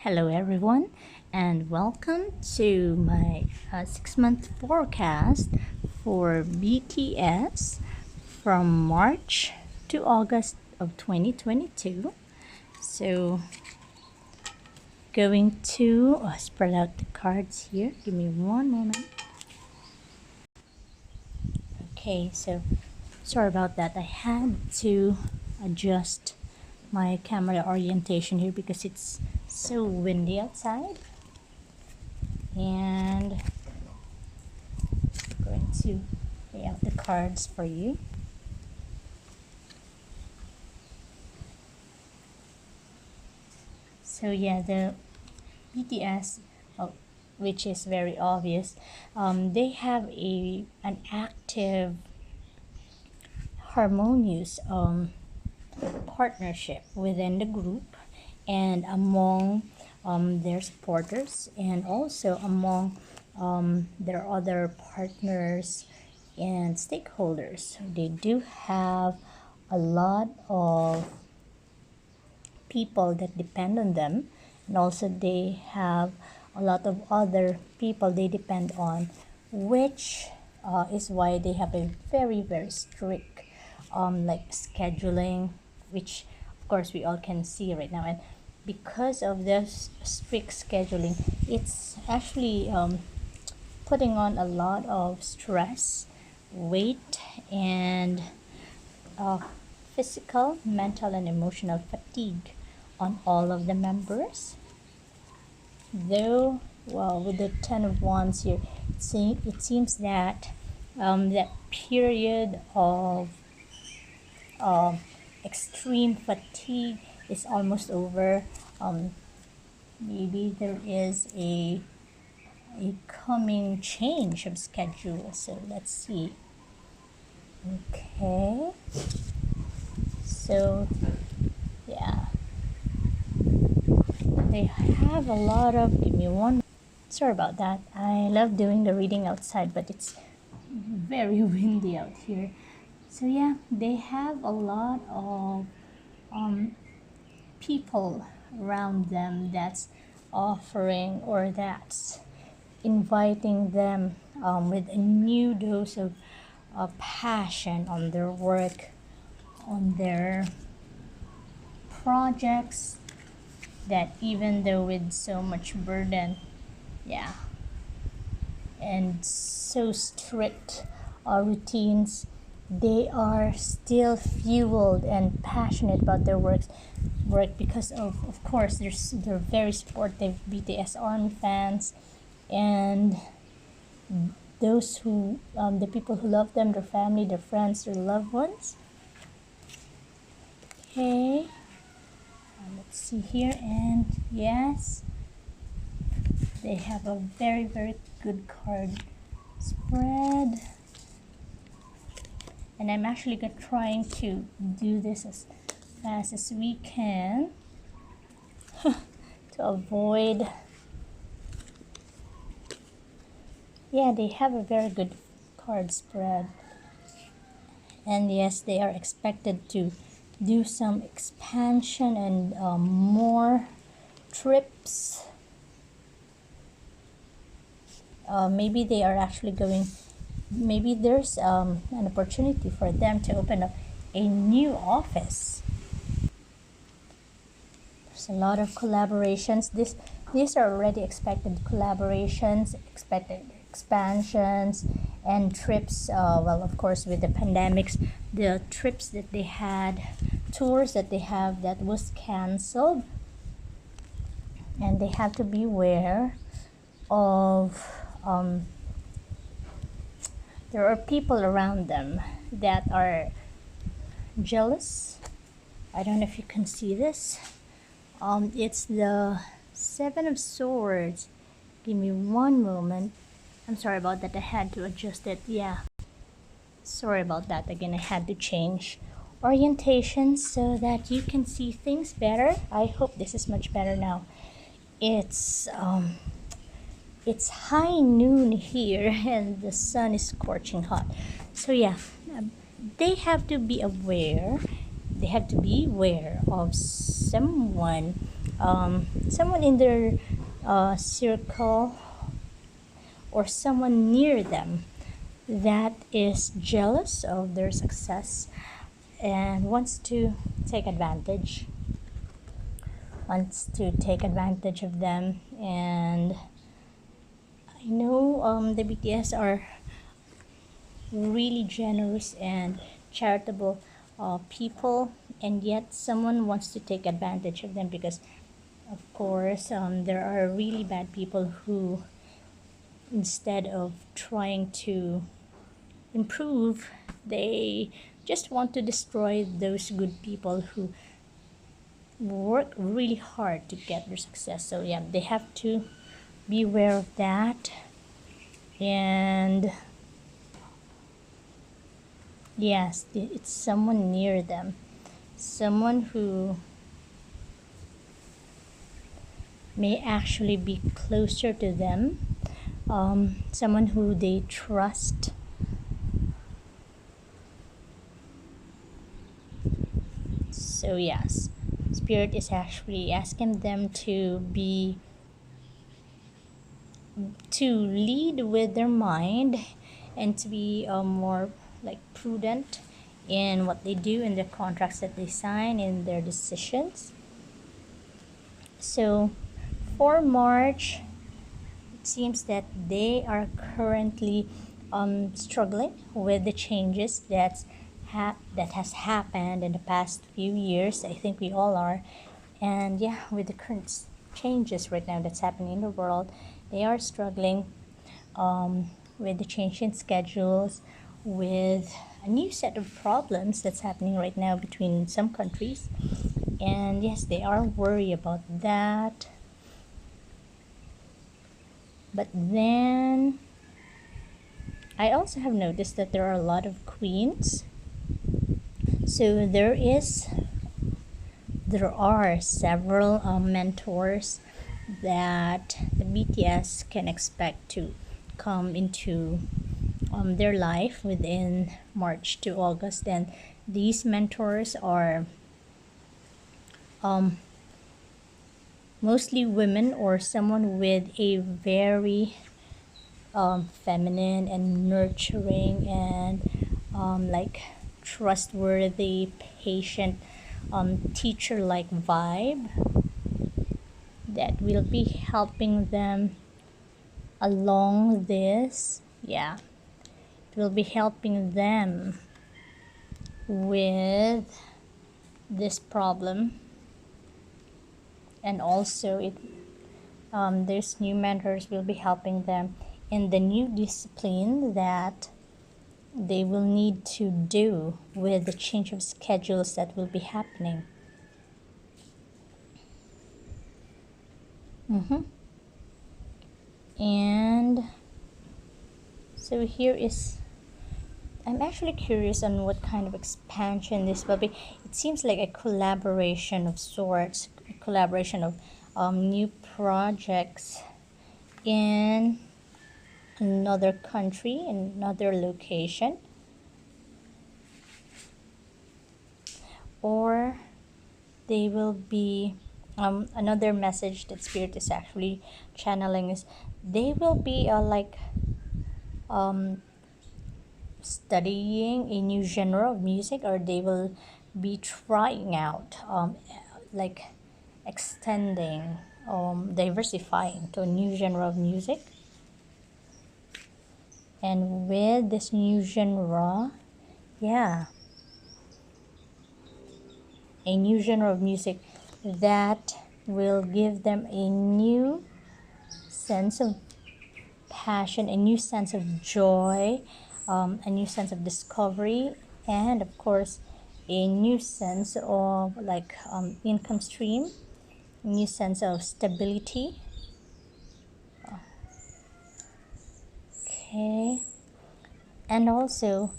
Hello everyone, and welcome to my 6-month forecast for BTS from March to August of 2022. So going to spread out the cards here. Give me one moment. Okay, so sorry about that. I had to adjust my camera orientation here because it's so windy outside, and I'm going to lay out the cards for you. So yeah, the BTS, which is very obvious, they have an active, harmonious partnership within the group and among their supporters, and also among their other partners and stakeholders. They do have a lot of people that depend on them, and also they have a lot of other people they depend on, which is why they have a very strict like scheduling, which of course we all can see right now. And because of this strict scheduling, it's actually putting on a lot of stress, weight, and physical, mental, and emotional fatigue on all of the members. Though, well, with the 10 of Wands here, it seems that that period of extreme fatigue is almost over. Maybe there is a coming change of schedule. So let's see. Okay. So yeah, they have a lot of, give me one, sorry about that. I love doing the reading outside, but it's very windy out here. So yeah, they have a lot of people around them that's offering or that's inviting them with a new dose of passion on their work, on their projects, that even though with so much burden, yeah, and so strict routines, they are still fueled and passionate about their work because of course they're very supportive BTS ARMY fans, and those who the people who love them, their family, their friends, their loved ones. Okay, let's see here, and yes, they have a very good card spread, and I'm actually trying to do this as fast as we can to avoid. Yeah, they have a very good card spread, and yes, they are expected to do some expansion and more trips. Maybe they are actually going, maybe there's an opportunity for them to open up a new office. There's a lot of collaborations. These are already expected collaborations, expected expansions, and trips. Well, of course, with the pandemics, the trips that they had, tours that they have, that was canceled, and they have to beware of there are people around them that are jealous. I don't know if you can see this. It's the 7 of Swords. Give me one moment. I'm sorry about that. I had to adjust it. Yeah, sorry about that. Again, I had to change orientation so that you can see things better. I hope this is much better now. It's high noon here and the sun is scorching hot. So yeah, they have to be aware. They have to be aware of someone someone in their circle or someone near them that is jealous of their success and wants to take advantage of them. And I know the BTS are really generous and charitable people, and yet someone wants to take advantage of them because of course there are really bad people who, instead of trying to improve, they just want to destroy those good people who work really hard to get their success. So yeah, they have to be aware of that. And yes, it's someone near them, someone who may actually be closer to them, someone who they trust. So yes, Spirit is actually asking them to lead with their mind and to be more like prudent in what they do, in the contracts that they sign, in their decisions. So for March, it seems that they are currently struggling with the changes that has happened in the past few years. I think we all are. And yeah, with the current changes right now that's happening in the world, they are struggling with the change in schedules, with a new set of problems that's happening right now between some countries. And yes, they are worried about that. But then I also have noticed that there are a lot of queens. So there are several mentors that the BTS can expect to come into their life within March to August. And these mentors are mostly women or someone with a very feminine and nurturing and like trustworthy, patient, teacher-like vibe that will be helping them along this. Yeah, it will be helping them with this problem. And also there's new mentors will be helping them in the new discipline that they will need to do with the change of schedules that will be happening. And so here is, I'm actually curious on what kind of expansion this will be. It seems like a collaboration of sorts, a collaboration of new projects in another country, in another location. Or they will be, another message that Spirit is actually channeling is they will be studying a new genre of music, or they will be trying out like extending, diversifying to a new genre of music. And with this new genre, yeah, a new genre of music that will give them a new sense of passion, a new sense of joy, a new sense of discovery, and of course a new sense of income stream, a new sense of stability. Okay, and also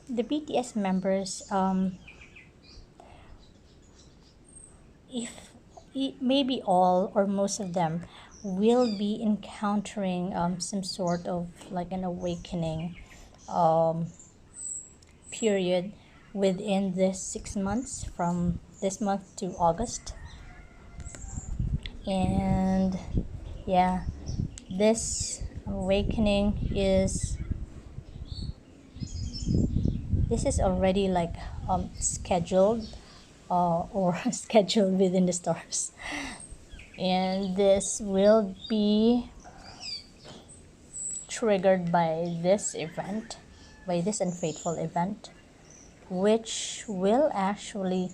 the BTS members, if maybe all or most of them will be encountering some sort of like an awakening period within this 6 months, from this month to August. And yeah, this awakening is already like scheduled or scheduled within the stars, and this will be triggered by this event, by this unfaithful event, which will actually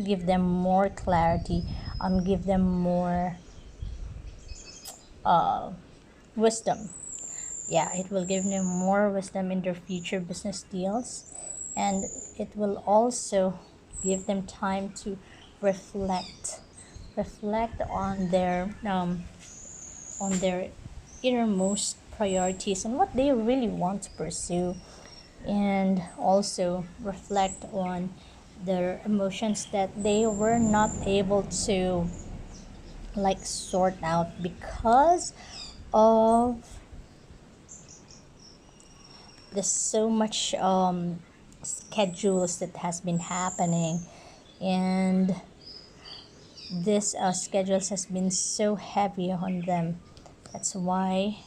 give them more clarity, give them more wisdom. Yeah, it will give them more wisdom in their future business deals, and it will also give them time to reflect on their innermost priorities and what they really want to pursue, and also reflect on their emotions that they were not able to like sort out because of there's so much schedules that has been happening, and this schedules has been so heavy on them. That's why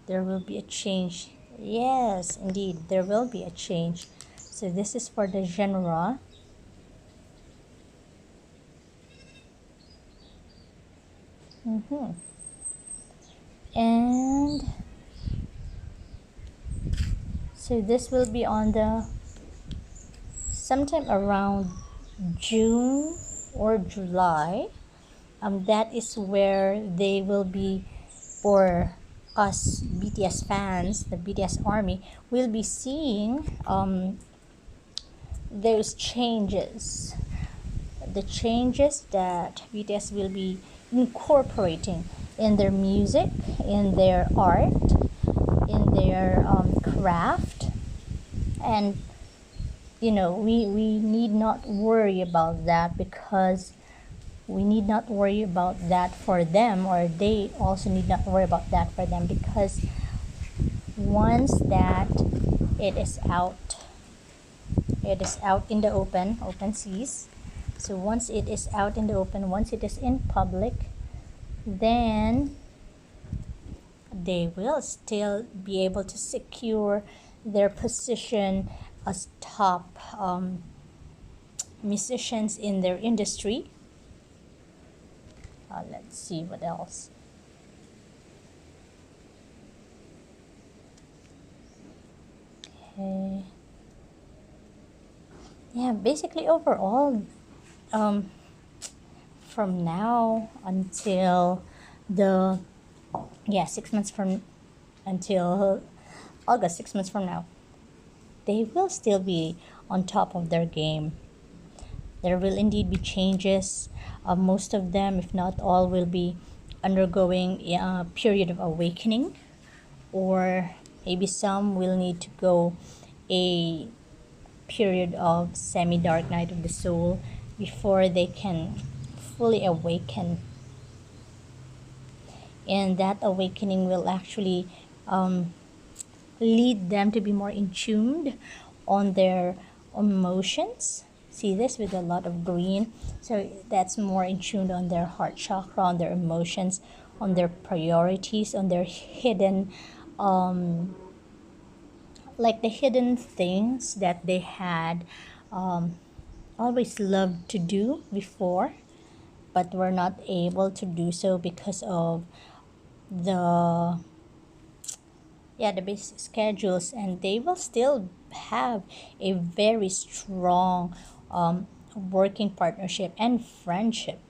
there will be a change. Yes, indeed, there will be a change. So this is for the genre. And so this will be on the sometime around June or July. That is where they will be, or us BTS fans, the BTS army, will be seeing those changes, the changes that BTS will be incorporating in their music, in their art, in their craft. And we need not worry about that, because we need not worry about that for them, or they also need not worry about that for them, because once that it is out in the open seas. So once it is out in the open, once it is in public, then they will still be able to secure their position as top musicians in their industry. Let's see what else. Okay. Yeah, basically overall, from now until 6 months from until August, 6 months from now, they will still be on top of their game. There will indeed be changes. Most of them, if not all, will be undergoing a period of awakening, or maybe some will need to go a period of semi-dark night of the soul before they can fully awaken. And that awakening will actually lead them to be more in tuned on their emotions. See this with a lot of green, so that's more in tune on their heart chakra, on their emotions, on their priorities, on their hidden like the hidden things that they had always loved to do before, but were not able to do so because of the basic schedules. And they will still have a very strong working partnership and friendship.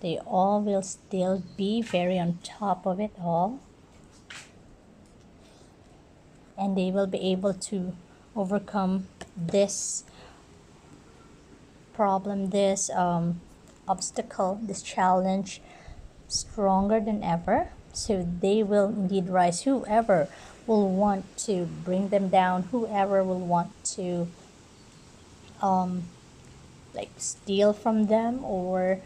They all will still be very on top of it all, and they will be able to overcome this problem, this obstacle, this challenge stronger than ever. So they will indeed rise. Whoever will want to bring them down, whoever will want to like steal from them, or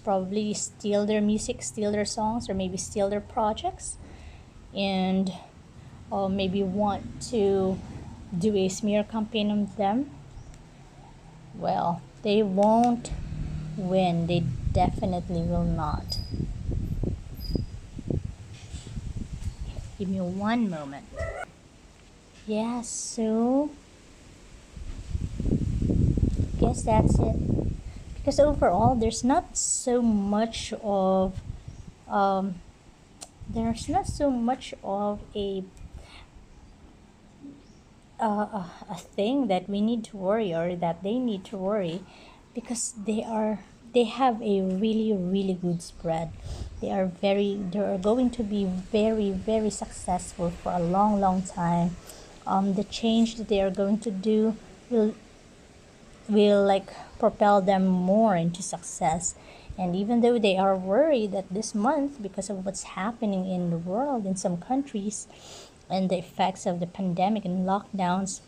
probably steal their music, steal their songs, or maybe steal their projects, and or maybe want to do a smear campaign on them, well, they won't win. They definitely will not. Give me one moment. Yeah, so guess that's it. Because overall, there's not so much of um, a thing that we need to worry or that they need to worry, because they have a really good spread. They are going to be very successful for a long time. The change that they are going to do will like propel them more into success. And even though they are worried that this month, because of what's happening in the world in some countries and the effects of the pandemic and lockdowns,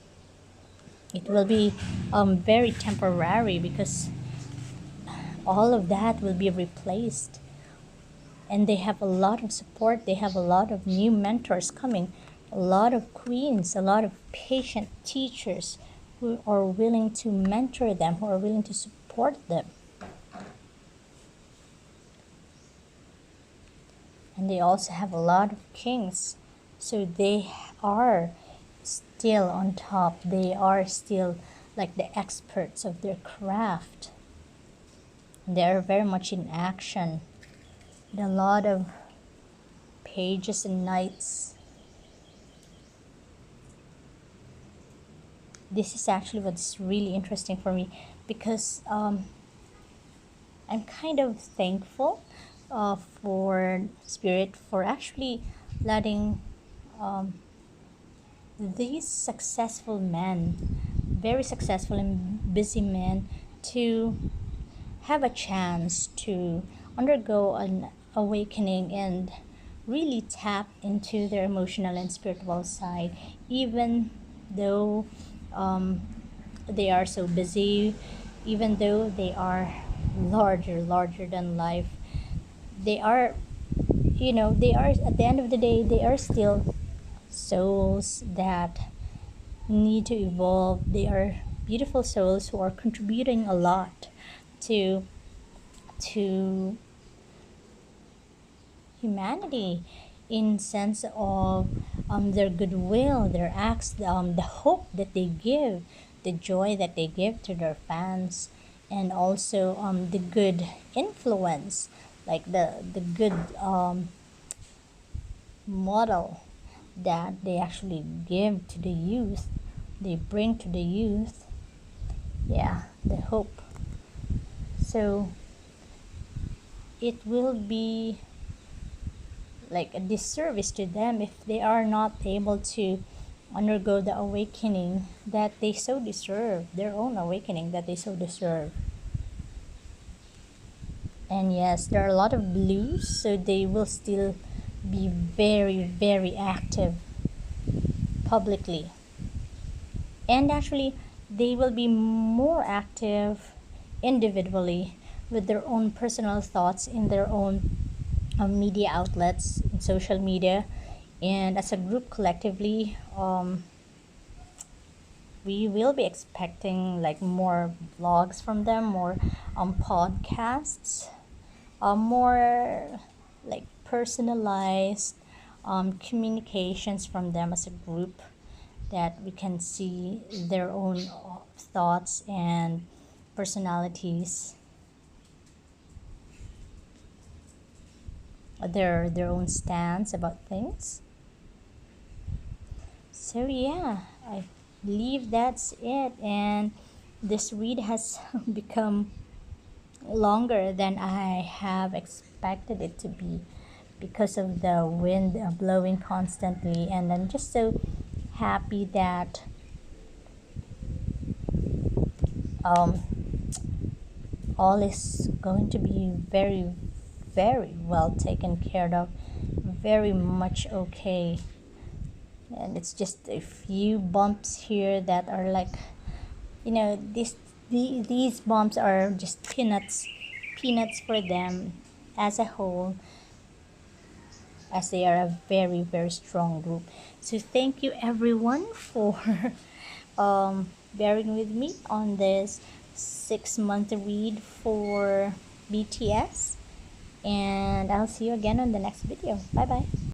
it will be very temporary, because all of that will be replaced. And they have a lot of support. They have a lot of new mentors coming, a lot of queens, a lot of patient teachers who are willing to mentor them, who are willing to support them. And they also have a lot of kings. So they are still on top. They are still like the experts of their craft. They are very much in action. And a lot of pages and knights. This is actually what's really interesting for me, because I'm kind of thankful for Spirit for actually letting these successful men, very successful and busy men, to have a chance to undergo an awakening and really tap into their emotional and spiritual side, even though they are so busy, even though they are larger than life. They are, they are, at the end of the day, they are still souls that need to evolve. They are beautiful souls who are contributing a lot to humanity, in sense of their goodwill, their acts, the hope that they give, the joy that they give to their fans, and also the good influence, like the good model that they actually give to the youth, they bring to the youth. Yeah, the hope. So it will be like a disservice to them if they are not able to undergo the awakening that they so deserve, their own awakening that they so deserve. And yes, there are a lot of blues, so they will still be very active publicly. And actually, they will be more active individually with their own personal thoughts in their own media outlets, in social media, and as a group collectively. We will be expecting like more vlogs from them, more podcasts, more like personalized communications from them as a group, that we can see their own thoughts and personalities, their own stance about things. So yeah, I believe that's it, and this read has become longer than I have expected it to be, because of the wind blowing constantly. And I'm just so happy that all is going to be very well taken care of, very much okay. And it's just a few bumps here that are like, these bumps are just peanuts for them as a whole, as they are a very strong group. So thank you everyone for bearing with me on this 6-month read for BTS, and I'll see you again on the next video. Bye bye.